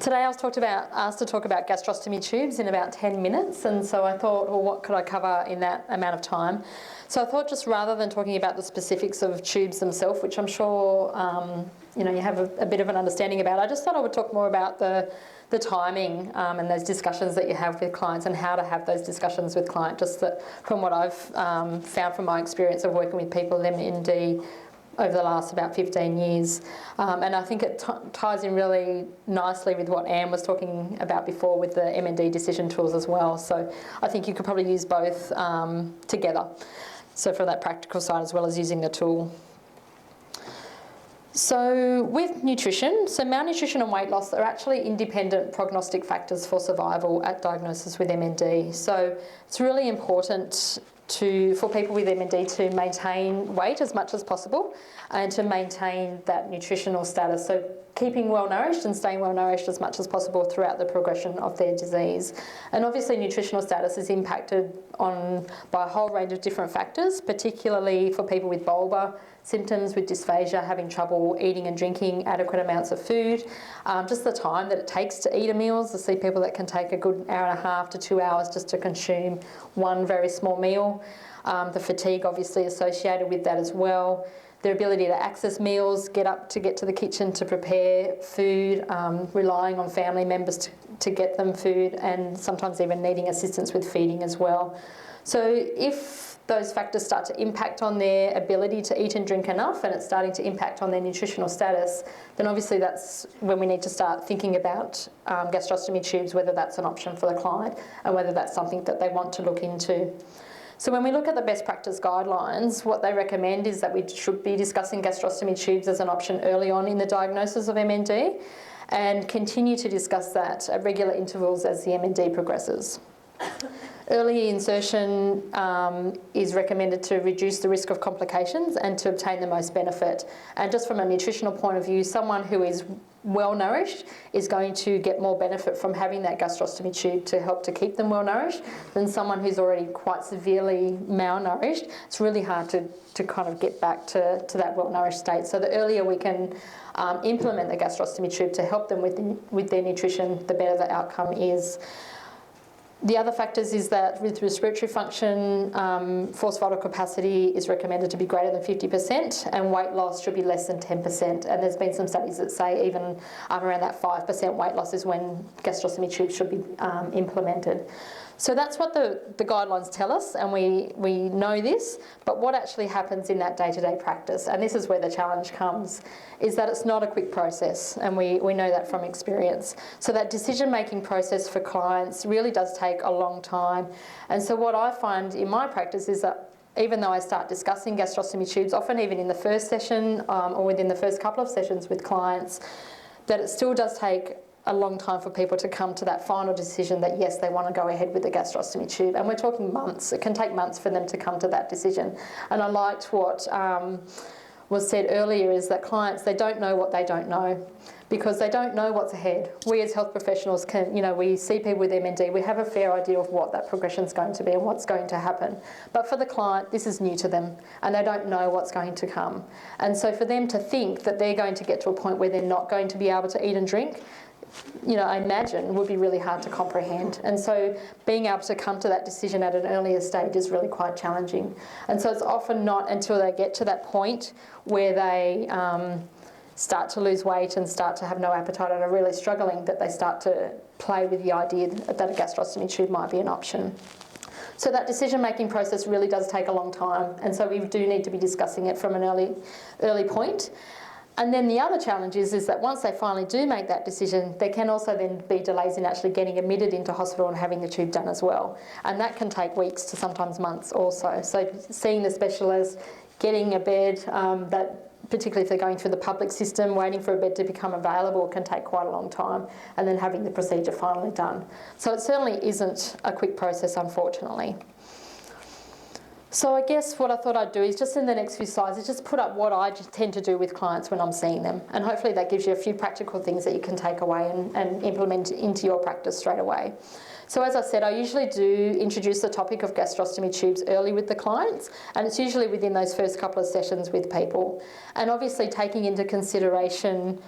Today I was asked to talk about gastrostomy tubes in about 10 minutes, and so I thought, well, what could I cover in that amount of time? So I thought, just rather than talking about the specifics of tubes themselves, which I'm sure you have a bit of an understanding about, I just thought I would talk more about the timing and those discussions that you have with clients and how to have those discussions with clients, just that from what I've found from my experience of working with people in MD over the last about 15 years. And I think it ties in really nicely with what Anne was talking about before with the MD decision tools as well. So I think you could probably use both together. So for that practical side as well as using the tool. So with nutrition, so malnutrition and weight loss are actually independent prognostic factors for survival at diagnosis with MND. So it's really important for people with MND to maintain weight as much as possible and to maintain that nutritional status. So keeping well nourished and staying well nourished as much as possible throughout the progression of their disease. And obviously nutritional status is impacted by a whole range of different factors, particularly for people with bulbar symptoms, with dysphagia, having trouble eating and drinking adequate amounts of food, just the time that it takes to eat a meal. I see people that can take a good hour and a half to 2 hours just to consume one very small meal. The fatigue obviously associated with that as well. Their ability to access meals, get to the kitchen to prepare food, relying on family members to get them food, and sometimes even needing assistance with feeding as well. So if those factors start to impact on their ability to eat and drink enough, and it's starting to impact on their nutritional status, then obviously that's when we need to start thinking about gastrostomy tubes, whether that's an option for the client and whether that's something that they want to look into. So when we look at the best practice guidelines, what they recommend is that we should be discussing gastrostomy tubes as an option early on in the diagnosis of MND and continue to discuss that at regular intervals as the MND progresses. Early insertion is recommended to reduce the risk of complications and to obtain the most benefit. And just from a nutritional point of view, someone who is well nourished is going to get more benefit from having that gastrostomy tube to help to keep them well nourished than someone who's already quite severely malnourished. It's really hard to kind of get back to that well nourished state. So the earlier we can implement the gastrostomy tube to help them with their nutrition, the better the outcome is. The other factors is that with respiratory function, forced vital capacity is recommended to be greater than 50% and weight loss should be less than 10%. And there's been some studies that say even around that 5% weight loss is when gastrostomy tubes should be implemented. So that's what the guidelines tell us, and we know this, but what actually happens in that day-to-day practice, and this is where the challenge comes, is that it's not a quick process, and we know that from experience. So that decision-making process for clients really does take a long time. And so what I find in my practice is that even though I start discussing gastrostomy tubes, often even in the first session or within the first couple of sessions with clients, that it still does take a long time for people to come to that final decision that yes, they want to go ahead with the gastrostomy tube. And we're talking months. It can take months for them to come to that decision. And I liked what was said earlier is that clients, they don't know what they don't know because they don't know what's ahead. We as health professionals can, we see people with MND, we have a fair idea of what that progression is going to be and what's going to happen. But for the client, this is new to them and they don't know what's going to come. And so for them to think that they're going to get to a point where they're not going to be able to eat and drink, I imagine would be really hard to comprehend. And so being able to come to that decision at an earlier stage is really quite challenging. And so it's often not until they get to that point where they start to lose weight and start to have no appetite and are really struggling that they start to play with the idea that a gastrostomy tube might be an option. So that decision-making process really does take a long time, and so we do need to be discussing it from an early point. And then the other challenge is that once they finally do make that decision, there can also then be delays in actually getting admitted into hospital and having the tube done as well. And that can take weeks to sometimes months also. So seeing the specialist, getting a bed, that particularly if they're going through the public system, waiting for a bed to become available can take quite a long time, and then having the procedure finally done. So it certainly isn't a quick process, unfortunately. So I guess what I thought I'd do is just in the next few slides is just put up what I tend to do with clients when I'm seeing them. And hopefully that gives you a few practical things that you can take away and implement into your practice straight away. So as I said, I usually do introduce the topic of gastrostomy tubes early with the clients, and it's usually within those first couple of sessions with people. And obviously taking into consideration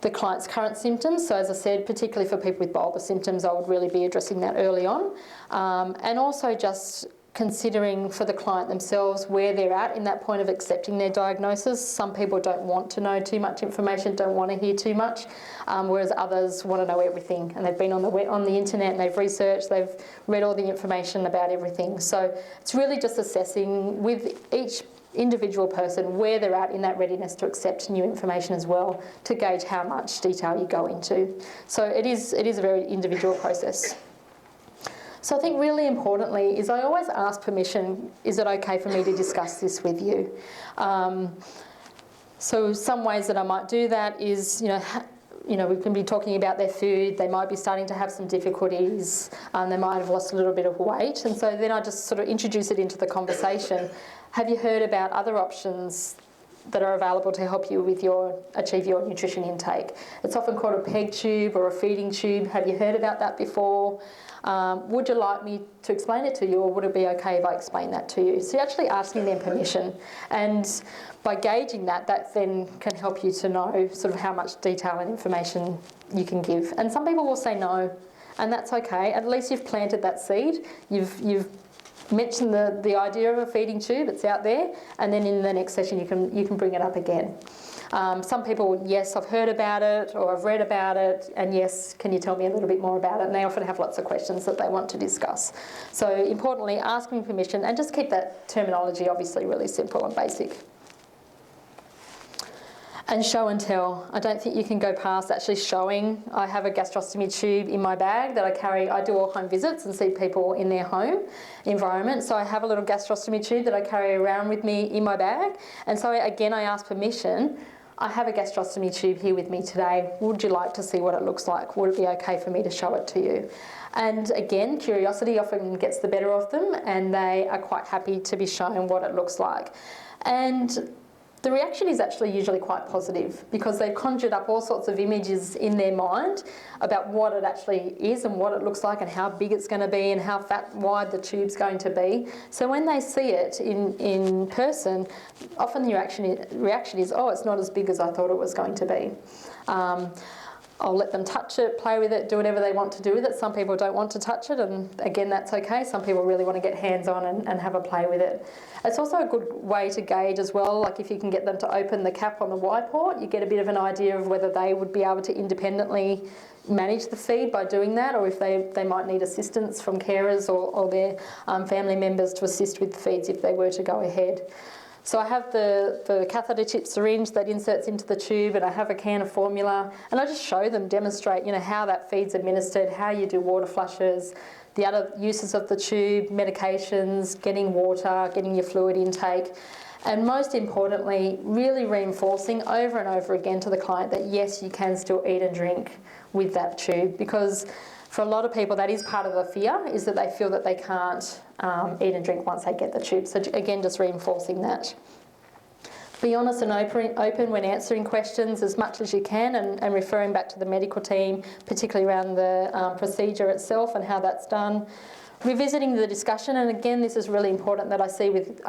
the client's current symptoms. So as I said, particularly for people with bulbar symptoms, I would really be addressing that early on. And also just considering for the client themselves where they're at in that point of accepting their diagnosis. Some people don't want to know too much information, don't want to hear too much, whereas others want to know everything, and they've been on the internet and they've researched, they've read all the information about everything. So it's really just assessing with each individual person where they're at in that readiness to accept new information as well, to gauge how much detail you go into. So it is a very individual process. So I think really importantly is I always ask permission, is it okay for me to discuss this with you? So some ways that I might do that is, we can be talking about their food, they might be starting to have some difficulties, they might have lost a little bit of weight, and so then I just sort of introduce it into the conversation. Have you heard about other options that are available to help you with achieve your nutrition intake? It's often called a PEG tube or a feeding tube. Have you heard about that before? Would you like me to explain it to you, or would it be okay if I explain that to you? So you're actually asking them permission, and by gauging that then can help you to know sort of how much detail and information you can give. And some people will say no, and that's okay. At least you've planted that seed. You've mentioned the idea of a feeding tube, it's out there, and then in the next session you can bring it up again. Some people, yes, I've heard about it or I've read about it, and yes, can you tell me a little bit more about it? And they often have lots of questions that they want to discuss. So importantly, asking permission, and just keep that terminology obviously really simple and basic. And show and tell. I don't think you can go past actually showing. I have a gastrostomy tube in my bag that I carry. I do all home visits and see people in their home environment. So I have a little gastrostomy tube that I carry around with me in my bag. And so again, I ask permission. I have a gastrostomy tube here with me today. Would you like to see what it looks like? Would it be okay for me to show it to you? And again, curiosity often gets the better of them, and they are quite happy to be shown what it looks like. And the reaction is actually usually quite positive, because they've conjured up all sorts of images in their mind about what it actually is and what it looks like and how big it's going to be and how wide the tube's going to be. So when they see it in person, often the reaction is, oh, it's not as big as I thought it was going to be. I'll let them touch it, play with it, do whatever they want to do with it. Some people don't want to touch it, and again, that's okay. Some people really want to get hands-on and have a play with it. It's also a good way to gauge as well, like if you can get them to open the cap on the Y port, you get a bit of an idea of whether they would be able to independently manage the feed by doing that, or if they might need assistance from carers or their family members to assist with the feeds if they were to go ahead. So I have the catheter tip syringe that inserts into the tube, and I have a can of formula, and I just show them, demonstrate, how that feed's administered, how you do water flushes, the other uses of the tube, medications, getting water, getting your fluid intake, and most importantly, really reinforcing over and over again to the client that yes, you can still eat and drink with that tube, because for a lot of people that is part of the fear, is that they feel that they can't eat and drink once they get the tube. So again, just reinforcing that. Be honest and open when answering questions as much as you can, and referring back to the medical team, particularly around the procedure itself and how that's done. Revisiting the discussion, and again, this is really important that I see with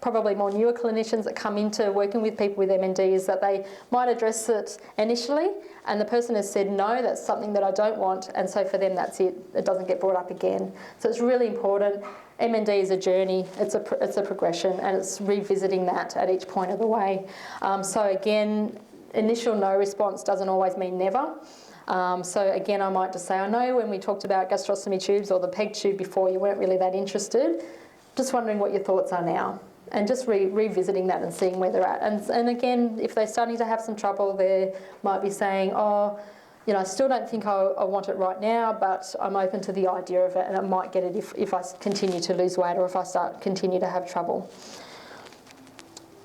probably more newer clinicians that come into working with people with MND, is that they might address it initially and the person has said, no, that's something that I don't want, and so for them that's it. It doesn't get brought up again. So it's really important. MND is a journey, it's a progression, and it's revisiting that at each point of the way. So again, initial no response doesn't always mean never. So again, I might just say, I know when we talked about gastrostomy tubes or the PEG tube before, you weren't really that interested. Just wondering what your thoughts are now. And just revisiting that and seeing where they're at. And again, if they're starting to have some trouble, they might be saying, oh, I still don't think I want it right now, but I'm open to the idea of it, and I might get it if I continue to lose weight or if I continue to have trouble.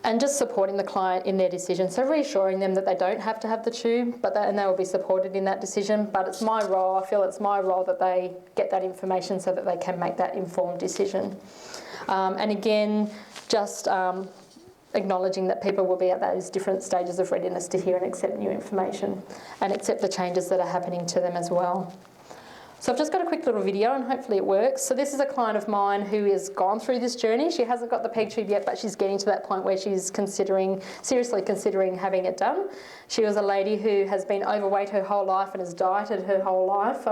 And just supporting the client in their decision. So reassuring them that they don't have to have the tube, and they will be supported in that decision. But it's my role, I feel it's my role that they get that information so that they can make that informed decision. And again, just acknowledging that people will be at those different stages of readiness to hear and accept new information and accept the changes that are happening to them as well. So I've just got a quick little video and hopefully it works. So this is a client of mine who has gone through this journey. She hasn't got the PEG tube yet, but she's getting to that point where she's seriously considering having it done. She was a lady who has been overweight her whole life and has dieted her whole life,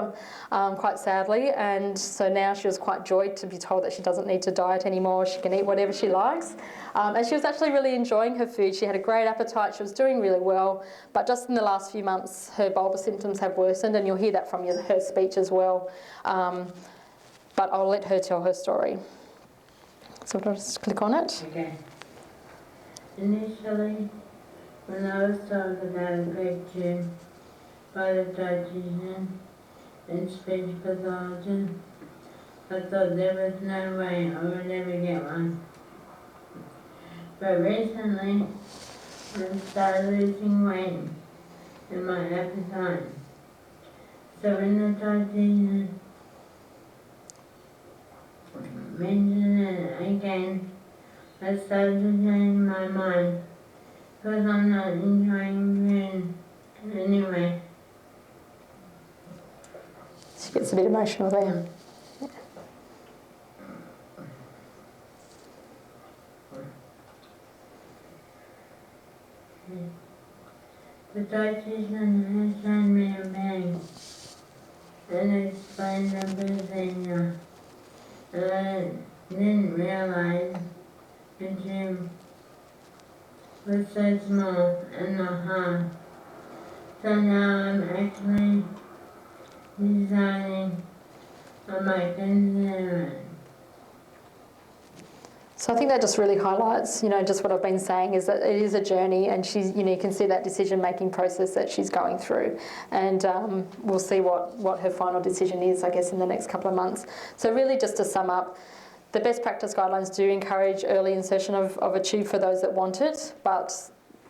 quite sadly. And so now she was quite joyed to be told that she doesn't need to diet anymore. She can eat whatever she likes. And she was actually really enjoying her food. She had a great appetite. She was doing really well. But just in the last few months, her bulbar symptoms have worsened, and you'll hear that from her speech as well. But I'll let her tell her story. So I'll just click on it. Okay. Initially, when I was told about a PEG tube by the dietitian and speech pathologist, I thought there was no way I would ever get one. But recently, I started losing weight and my appetite. So when the dietitian mentioned it again, I started to change my mind because I'm not enjoying food anyway. She gets a bit emotional there. The dietitian has shown me a bag and explained the procedure. And I didn't realise the tube was so small and not hard. So now I'm actually deciding I might consider it. So I think that just really highlights, just what I've been saying is that it is a journey, and she's, you can see that decision-making process that she's going through, and we'll see what her final decision is, I guess, in the next couple of months. So really, just to sum up, the best practice guidelines do encourage early insertion of a tube for those that want it, but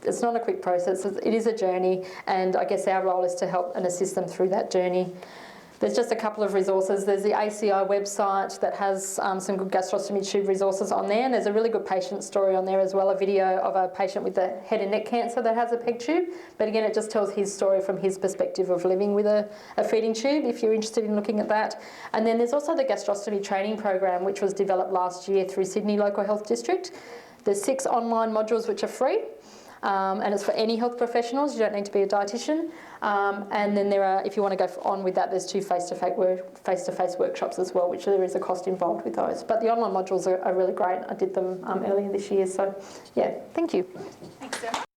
it's not a quick process. It is a journey, and I guess our role is to help and assist them through that journey. There's just a couple of resources. There's the ACI website that has some good gastrostomy tube resources on there, and there's a really good patient story on there as well, a video of a patient with the head and neck cancer that has a PEG tube. But again, it just tells his story from his perspective of living with a feeding tube, if you're interested in looking at that. And then there's also the gastrostomy training program, which was developed last year through Sydney Local Health District. There's 6 online modules which are free. And it's for any health professionals. You don't need to be a dietitian. And then there are, if you want to go on with that, there's 2 face-to-face workshops as well, which there is a cost involved with those. But the online modules are really great. I did them earlier this year. So, yeah, thank you. Thanks so much.